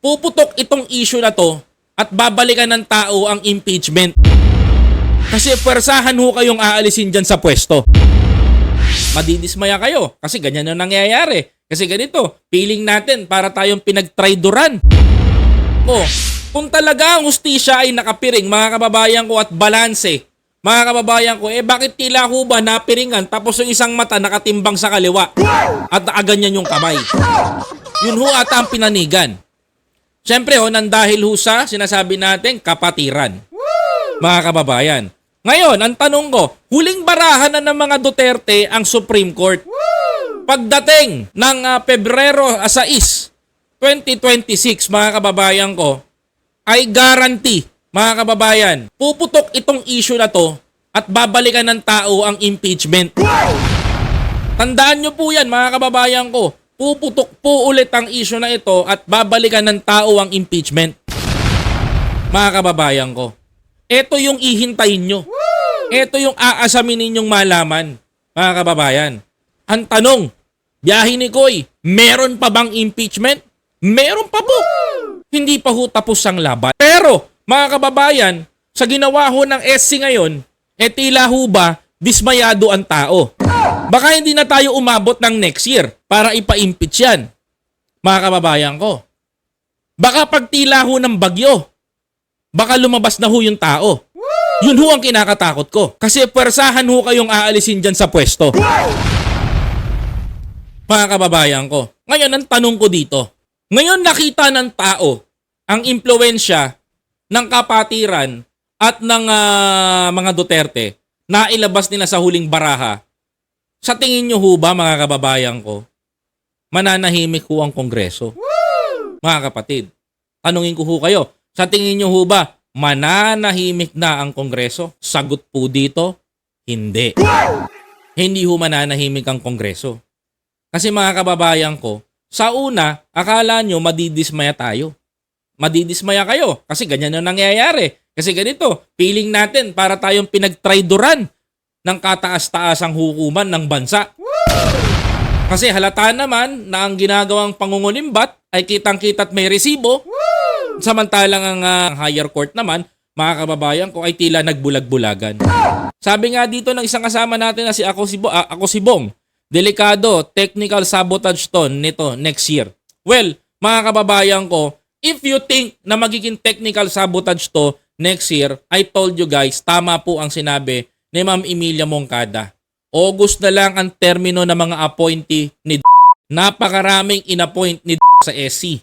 puputok itong issue na to at babalikan ng tao ang impeachment. Kasi pwersahan ho kayong aalisin dyan sa pwesto. Madidismaya kayo kasi ganyan yung nangyayari. Kasi ganito, feeling natin para tayong pinagtraidoran. Kung talaga ang hustisya ay nakapiring, mga kababayan ko, at balanse, mga kababayan ko, bakit tila ho ba napiringan tapos yung isang mata nakatimbang sa kaliwa at nakaganyan yung kamay? Yun ho ata ang pinanigan. Siyempre nang dahil ho sa sinasabi natin kapatiran. Mga kababayan. Ngayon, ang tanong ko, huling barahan na ng mga Duterte ang Supreme Court. Pagdating ng Pebrero 6, 2026, mga kababayan ko, ay guarantee, mga kababayan, puputok itong issue na to at babalikan ng tao ang impeachment. Tandaan nyo po yan, mga kababayan ko. Puputok po ulit ang issue na ito at babalikan ng tao ang impeachment. Mga kababayan ko. Ito yung ihintayin nyo. Ito yung aasamin ninyong malaman, mga kababayan. Ang tanong, biyahe ni Koy, meron pa bang impeachment? Meron pa po. Hindi pa ho tapos ang laban. Pero, mga kababayan, sa ginawa ho ng SC ngayon, tila ho ba dismayado ang tao? Baka hindi na tayo umabot ng next year para ipa-impeach yan, mga kababayan ko. Baka pag tila ho ng bagyo, baka lumabas na ho yung tao. Yun ho ang kinakatakot ko. Kasi pwersahan ho kayong aalisin dyan sa pwesto. Mga kababayan ko. Ngayon, ang tanong ko dito. Ngayon nakita ng tao ang impluwensya ng kapatiran at ng mga Duterte na ilabas nila sa huling baraha. Sa tingin nyo ho ba, mga kababayan ko, mananahimik ho ang Kongreso? Mga kapatid, tanungin ko ho kayo, sa tingin nyo ho ba, mananahimik na ang Kongreso? Sagot po dito, hindi. Hindi ho mananahimik ang Kongreso. Kasi mga kababayan ko, sa una, akala nyo madidismaya tayo. Madidismaya kayo kasi ganyan yung nangyayari. Kasi ganito, feeling natin para tayong pinagtraidoran ng kataas-taasang hukuman ng bansa. Kasi halata naman na ang ginagawang pangungulimbat ay kitang-kita't may resibo. Samantalang ang higher court naman, mga kababayan ko, ay tila nagbulag-bulagan. Sabi nga dito ng isang kasama natin na si Ako si Bong, delikado, technical sabotage to nito next year. Well, mga kababayan ko, if you think na magiging technical sabotage to next year, I told you guys, tama po ang sinabi ni Ma'am Emilia Moncada. August na lang ang termino ng mga appointee ni Napakaraming inappoint ni sa SC.